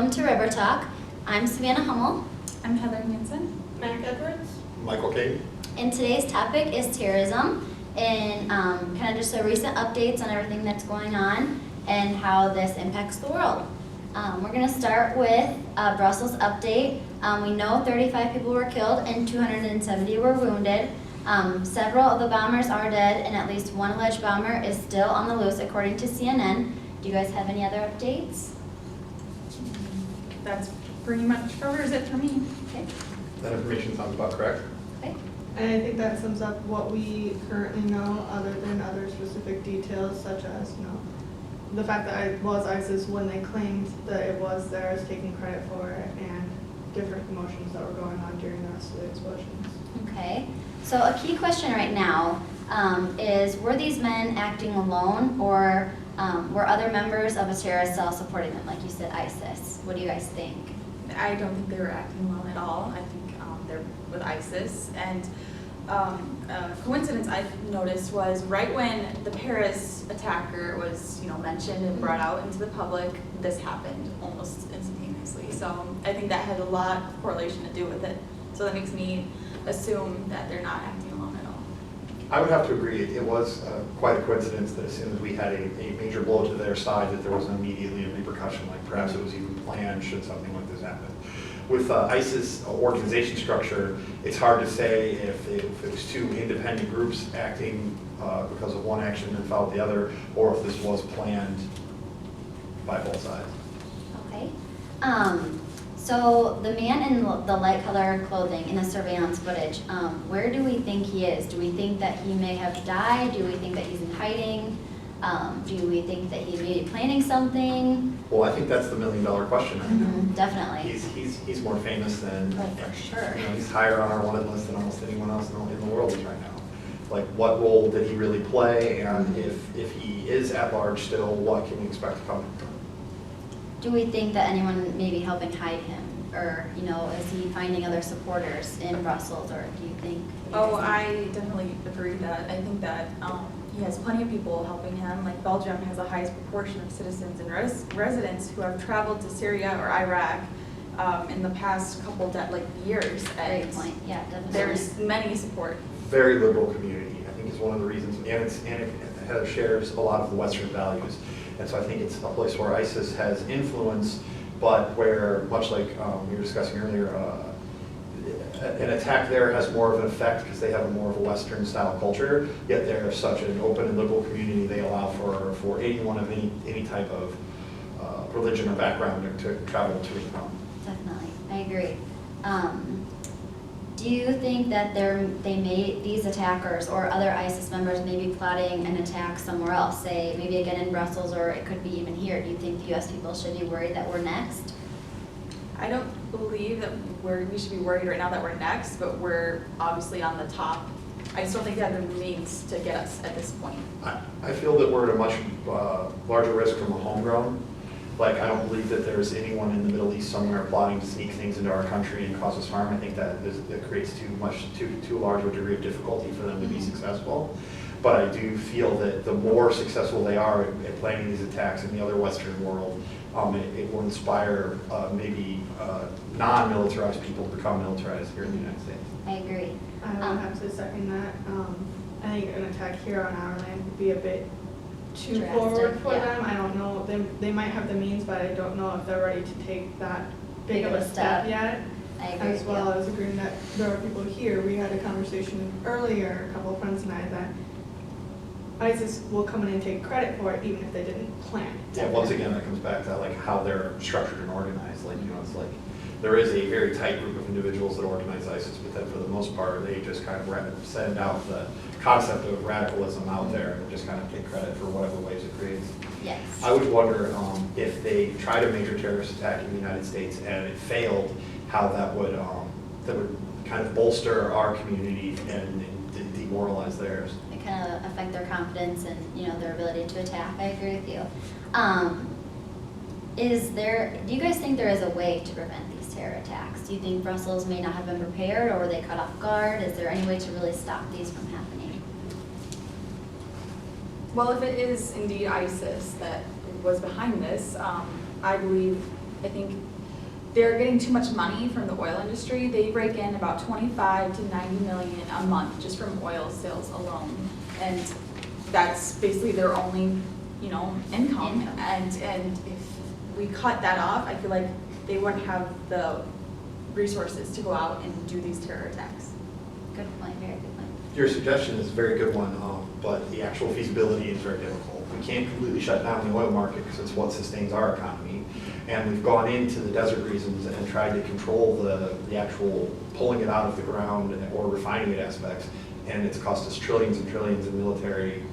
welcome to River Talk. I'm Savannah Hummel. I'm Heather Hansen. Mac Edwards. Michael Cade. And today's topic is terrorism and kind of just a recent updates on everything that's going on and how this impacts the world. We're going to start with Brussels update. We know 35 people were killed and 270 were wounded. Several of the bombers are dead and at least one alleged bomber is still on the loose according to CNN. Do you guys have any other updates? That's pretty much covers it for me. Okay. That information sounds about correct. Okay. And I think that sums up what we currently know, other than other specific details, such as, the fact that it was ISIS when they claimed that it was theirs, taking credit for it, and different emotions that were going on during the rest of the explosions. Okay. So a key question right now is, were these men acting alone, or were other members of a terrorist cell supporting them, like you said, ISIS? What do you guys think? I don't think they were acting alone at all. I think they're with ISIS. And a coincidence I've noticed was right when the Paris attacker was, mentioned and brought out into the public, this happened almost instantaneously. So I think that had a lot of correlation to do with it. So that makes me assume that they're not acting alone at all. I would have to agree. It was quite a coincidence that as soon as we had a major blow to their side, that there was immediately a repercussion, like perhaps it was even planned should something like this happen. With ISIS organization structure, it's hard to say if it was two independent groups acting because of one action and followed the other, or if this was planned by both sides. Okay. So the man in the light colored clothing in the surveillance footage, where do we think he is? Do we think that he may have died? Do we think that he's in hiding? Do we think that he may be planning something? Well, I think that's the million-dollar question right now. Definitely. He's more famous than, Oh, for sure. He's higher on our wanted list than almost anyone else in the world is right now. Like, what role did he really play, and if he is at large still, what can we expect to come from him? Do we think that anyone may be helping hide him? Or, is he finding other supporters in Brussels, or do you think? Oh, I definitely agree that. I think that he has plenty of people helping him. Like Belgium has the highest proportion of citizens and residents who have traveled to Syria or Iraq in the past couple years. Great point. Yeah, definitely. There's many support. Very liberal community, I think, is one of the reasons, and it shares a lot of the Western values. And so I think it's a place where ISIS has influence, but where, much like we were discussing earlier, an attack there has more of an effect because they have more of a Western style culture, yet they're such an open and liberal community. They allow for anyone of any type of religion or background to travel to and from. Definitely, I agree. Do you think that these attackers or other ISIS members may be plotting an attack somewhere else, say maybe again in Brussels, or it could be even here? Do you think U.S. people should be worried that we're next? I don't believe that we should be worried right now that we're next, but we're obviously on the top. I just don't think they have the means to get us at this point. I feel that we're at a much larger risk from a homegrown. Like, I don't believe that there's anyone in the Middle East somewhere plotting to sneak things into our country and cause us harm. I think that creates too large a degree of difficulty for them to be successful. But I do feel that the more successful they are at planning these attacks in the other Western world, it will inspire maybe non-militarized people to become militarized here in the United States. I agree. I would have to second that. I think an attack here on our land would be a bit too Drastic, forward for yeah. them. I don't know. They might have the means, but I don't know if they're ready to take that big of a step yet. I agree. As well as agreeing that there are people here. We had a conversation earlier, a couple of friends and I, that ISIS will come in and take credit for it even if they didn't plan it. Yeah, once again, that comes back to like how they're structured and organized. Like, it's like there is a very tight group of individuals that organize ISIS, but then for the most part, they just kind of send out the concept of radicalism out there and just kind of take credit for whatever waves it creates. Yes. I would wonder if they tried a major terrorist attack in the United States and it failed, how that would kind of bolster our community and demoralize theirs. It kind of affect their confidence and their ability to attack. I agree with you. Do you guys think there is a way to prevent these terror attacks? Do you think Brussels may not have been prepared, or were they caught off guard? Is there any way to really stop these from happening? Well, if it is indeed ISIS that was behind this, I believe I think they're getting too much money from the oil industry. They rake in about 25 to 90 million a month just from oil sales alone. And that's basically their only, you know, income. And if we cut that off, I feel like they wouldn't have the resources to go out and do these terror attacks. Good point, very good point. Your suggestion is a very good one, but the actual feasibility is very difficult. We can't completely shut down the oil market because it's what sustains our economy. And we've gone into the desert regions and tried to control the actual pulling it out of the ground or refining it aspects. And it's cost us trillions and trillions in military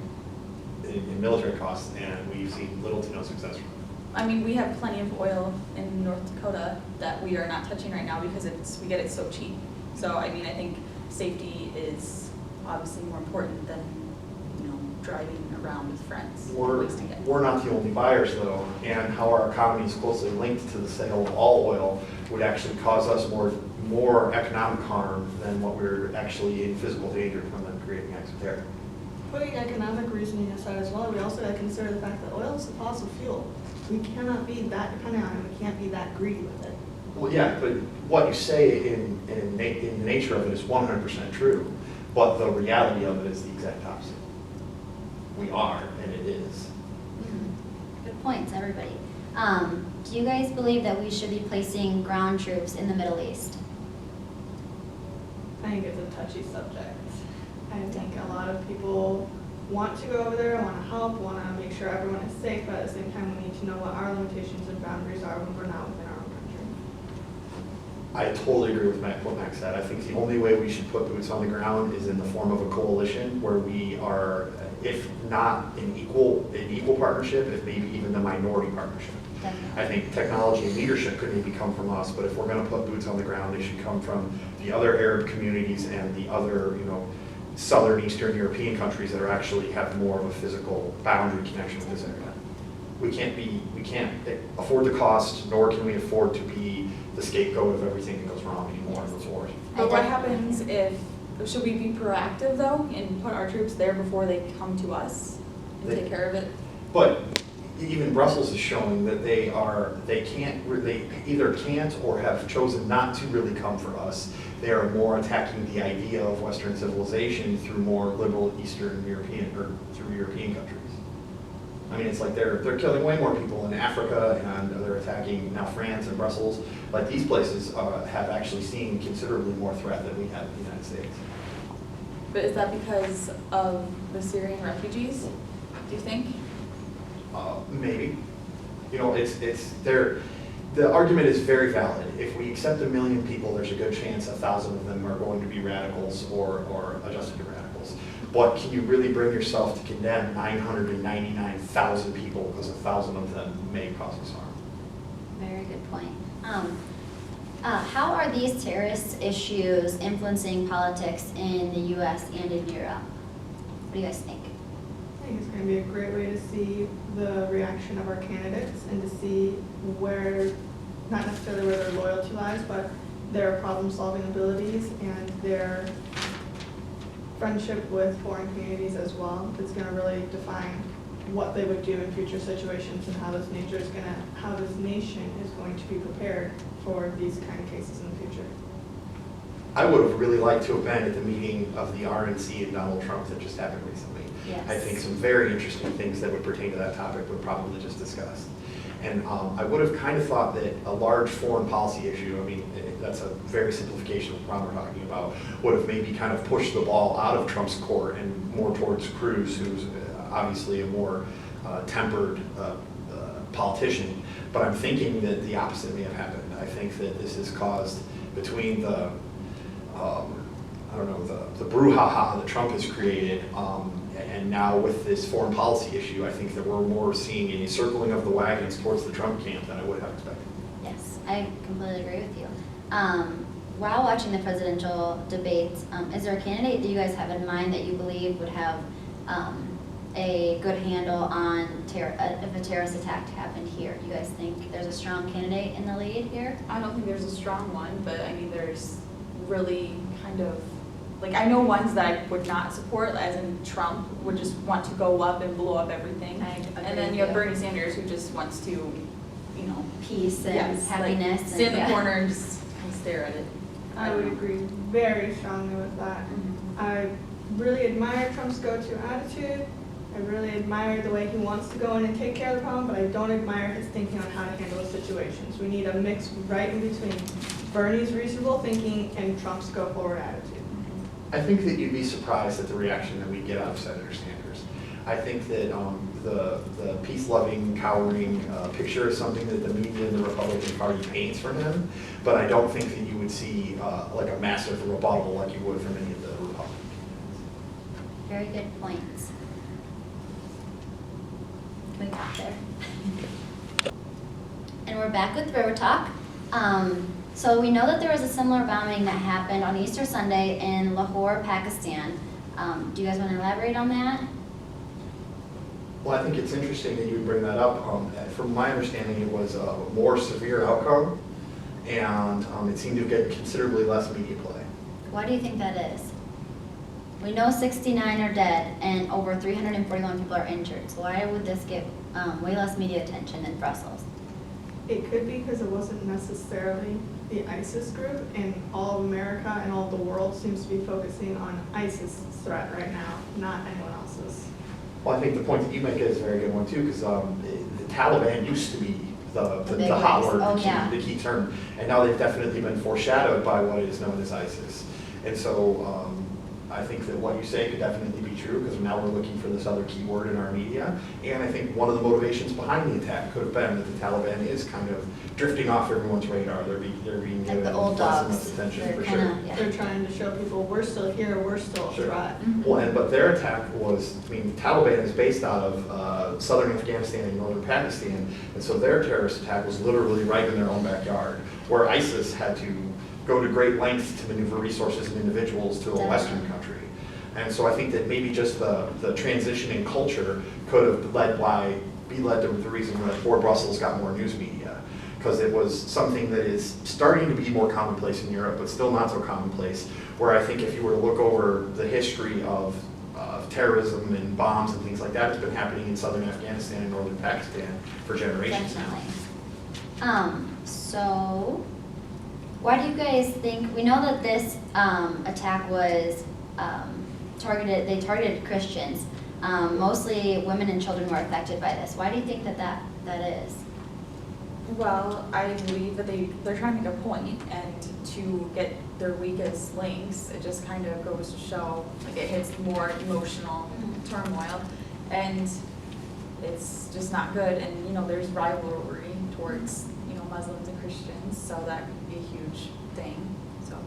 costs, and we've seen little to no success from it. I mean, we have plenty of oil in North Dakota that we are not touching right now because we get it so cheap. So, I mean, I think safety is obviously more important than, you know, driving around with friends. wasting it. We're not the only buyers though, and how our economy is closely linked to the sale of all oil would actually cause us more economic harm than what we're actually in physical danger from them creating acts of terror. Putting economic reasoning aside as well, we also got to consider the fact that oil is a fossil fuel. We cannot be that dependent on it. We can't be that greedy with it. Well, yeah, but what you say in the nature of it is 100% true, but the reality of it is the exact opposite. We are, and it is. Good points, everybody. Do you guys believe that we should be placing ground troops in the Middle East? I think it's a touchy subject. I think a lot of people want to go over there, want to help, want to make sure everyone is safe, but at the same time, we need to know what our limitations and boundaries are when we're not within our own country. I totally agree with what Max said. I think the only way we should put boots on the ground is in the form of a coalition where we are, if not in equal partnership, if maybe even the minority partnership. Definitely. I think technology and leadership could maybe come from us, but if we're going to put boots on the ground, they should come from the other Arab communities and the other, you know, Southern Eastern European countries that are actually have more of a physical boundary connection with this area. We can't afford the cost, nor can we afford to be the scapegoat of everything that goes wrong anymore in those wars. But what happens should we be proactive though and put our troops there before they come to us and take care of it? But even Brussels is showing that they either can't or have chosen not to really come for us. They are more attacking the idea of Western civilization through more liberal Eastern European or through European countries. I mean, it's like they're killing way more people in Africa, and they're attacking now France and Brussels. Like these places have actually seen considerably more threat than we have in the United States. But is that because of the refugees, do you think? Maybe. You know, the argument is very valid. If we accept 1 million people, there's a good chance 1,000 of them are going to be radicals or adjusted to radicals. But can you really bring yourself to condemn 999,000 people because 1,000 of them may cause us harm? Very good point. How are these terrorist issues influencing politics in the U.S. and in Europe? What do you guys think? I think it's going to be a great way to see the reaction of our candidates and to see where, not necessarily where their loyalty lies, but their problem-solving abilities and their friendship with foreign communities as well. It's going to really define what they would do in future situations and how this nation is going to be prepared for these kind of cases in the future. I would have really liked to have been at the meeting of the RNC and Donald Trump that just happened recently. Yes. I think some very interesting things that would pertain to that topic were probably just discussed. And I would have kind of thought that a large foreign policy issue, I mean, that's a very simplification of the problem we're talking about, would have maybe kind of pushed the ball out of Trump's court and more towards Cruz, who's obviously a more tempered politician. But I'm thinking that the opposite may have happened. I think that this has caused, between the the brouhaha that Trump has created, and now with this foreign policy issue, I think that we're more seeing a circling of the wagons towards the Trump camp than I would have expected. Yes, I completely agree with you. While watching the presidential debates, is there a candidate that you guys have in mind that you believe would have a good handle on if a terrorist attack happened here? Do you guys think there's a strong candidate in the lead here? I don't think there's a strong one, but I mean, there's really kind of, like, I know ones that I would not support, as in Trump would just want to go up and blow up everything. I agree And then with you have you. Bernie Sanders, who just wants to you know, Peace and yes, happiness. like, stay in the yeah. corner and just kind of stare at it. I would agree very strongly with that. I really admire Trump's go-to attitude. I really admire the way he wants to go in and take care of the problem, but I don't admire his thinking on how to handle the situations. We need a mix right in between Bernie's reasonable thinking and Trump's go-forward attitude. I think that you'd be surprised at the reaction that we get out of Senator Sanders. I think that the peace-loving, cowering picture is something that the media and the Republican Party paints for him, but I don't think that you would see like a massive rebuttal like you would from any of the Republicans. Very good points. Can we got there? And we're back with River Talk. So we know that there was a similar bombing that happened on Easter Sunday in Lahore, Pakistan. Do you guys want to elaborate on that? Well, I think it's interesting that you would bring that up. From my understanding, it was a more severe outcome, and it seemed to get considerably less media play. Why do you think that is? We know 69 are dead and over 341 people are injured. So why would this get way less media attention in Brussels? It could be because it wasn't necessarily the ISIS group, and all of America and all of the world seems to be focusing on ISIS' threat right now, not anyone else's. Well, I think the point that you make is a very good one too, because the Taliban used to be The the big hot ones. word, Oh, yeah. the key term, and now they've definitely been foreshadowed by what is known as ISIS. And so I think that what you say could definitely be true, because now we're looking for this other key word in our media. And I think one of the motivations behind the attack could have been that the Taliban is kind of drifting off everyone's radar. They're being Like given the old less and dogs. less attention They're for kinda, sure. yeah. They're trying to show people we're still here, we're still a Sure. threat. Well, but their attack was, I mean, the Taliban is based out of southern Afghanistan and northern Pakistan, and so their terrorist attack was literally right in their own backyard, where ISIS had to go to great lengths to maneuver resources and individuals to a Western country. And so I think that maybe just the transition in culture could have be led to the reason that Brussels got more news media, because it was something that is starting to be more commonplace in Europe, but still not so commonplace, where I think if you were to look over the history of terrorism and bombs and things like that, it's been happening in southern Afghanistan and northern Pakistan for generations now. Definitely. So why do you guys think, we know that this attack was they targeted Christians. Mostly women and children were affected by this. Why do you think that is? Well, I believe that they're trying to make a point, and to get their weakest links, it just kind of goes to show, like, it hits more emotional turmoil, and it's just not good. And, you know, there's rivalry towards, you know, Muslims and Christians, so that could be a huge thing, so.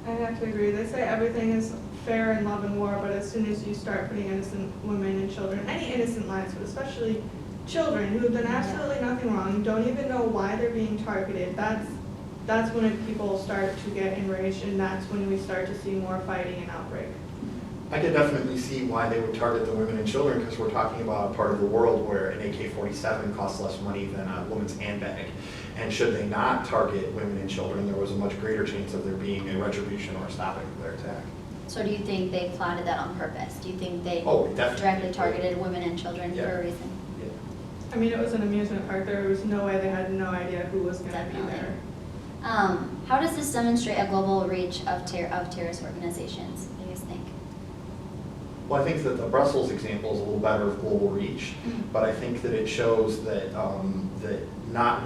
I have to agree. They say everything is fair in love and war, but as soon as you start putting innocent women and children, any innocent lives, but especially children who have done absolutely nothing wrong, don't even know why they're being targeted, that's when people start to get enraged, and that's when we start to see more fighting and outbreak. I could definitely see why they would target the women and children, because we're talking about a part of the world where an AK-47 costs less money than a woman's handbag. And should they not target women and children, there was a much greater chance of there being a retribution or a stopping of their attack. So do you think they plotted that on purpose? Do you think they Definitely. directly targeted women and children for a reason? Yeah. I mean, it was an amusement park. There was no way they had no idea who was going to be Definitely. there. How does this demonstrate a global reach of terrorist organizations? What do you guys think? Well, I think that the Brussels example is a little better of global reach, but I think that it shows that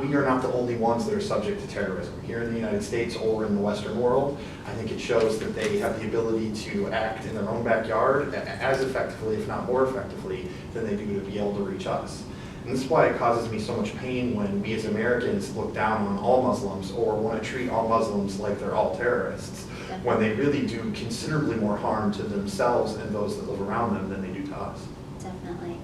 we are not the only ones that are subject to terrorism. Here in the United States or in the Western world, I think it shows that they have the ability to act in their own backyard as effectively, if not more effectively, than they do to be able to reach us. And this is why it causes me so much pain when we as Americans look down on all Muslims or want to treat all Muslims like they're all terrorists, when they really do considerably more harm to themselves and those that live around them than they do to us. Definitely.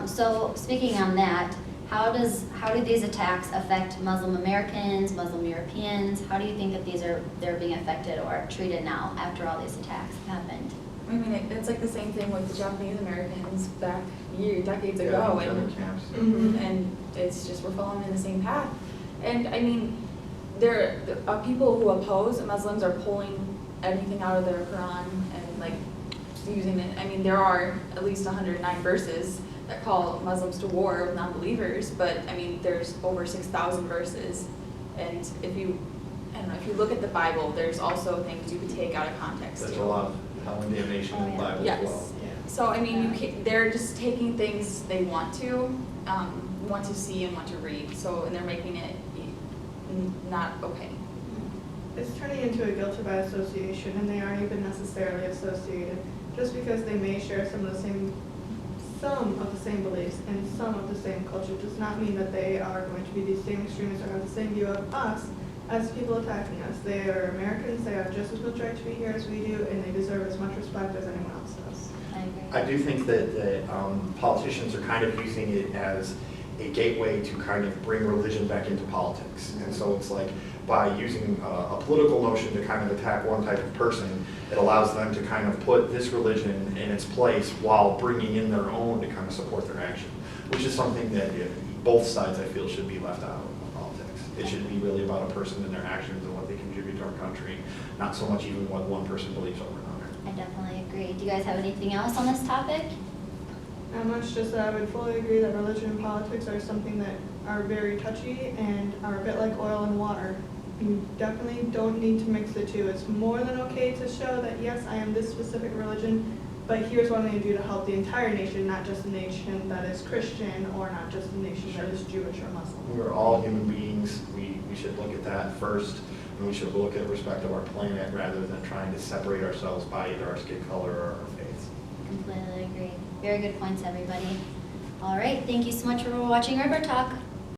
So speaking on that, how do these attacks affect Muslim Americans, Muslim Europeans? How do you think that they're being affected or treated now after all these attacks have happened? I mean, it's like the same thing with the Japanese Americans back decades Yeah, ago, internment camps. and it's just we're following in the same path. And I mean, there are people who oppose Muslims are pulling anything out of their Quran and like using it. I mean, there are at least 109 verses that call Muslims to war with non-believers, but I mean, there's over 6,000 verses, and if you look at the Bible, there's also things you could take out of context. There's too. a lot of hell and damnation in the Bible as Yes. well. So I mean, they're just taking things they want to see and want to read. So and they're making it not okay. It's turning into a guilt by association, and they aren't even necessarily associated. Just because they may share some of the same beliefs and some of the same culture does not mean that they are going to be the same extremists or have the same view of us as people attacking us. They are Americans, they have just as much right to be here as we do, and they deserve as much respect as anyone else does. I agree. I do think that politicians are kind of using it as a gateway to kind of bring religion back into politics. And so it's like by using a political notion to kind of attack one type of person, it allows them to kind of put this religion in its place while bringing in their own to kind of support their action, which is something that both sides, I feel, should be left out of politics. It should be really about a person and their actions and what they contribute to our country, not so much even what one person believes over another. I definitely agree. Do you guys have anything else on this topic? Not much, just that I would fully agree that religion and politics are something that are very touchy and are a bit like oil and water. You definitely don't need to mix the two. It's more than okay to show that, yes, I am this specific religion, but here's what I'm going to do to help the entire nation, not just a nation that is Christian or not just a nation that is Jewish or Muslim. We're all human beings. We should look at that first, and we should look at respect of our planet rather than trying to separate ourselves by either our skin color or our faith. Completely agree. Very good points, everybody. All right, thank you so much for watching River Talk.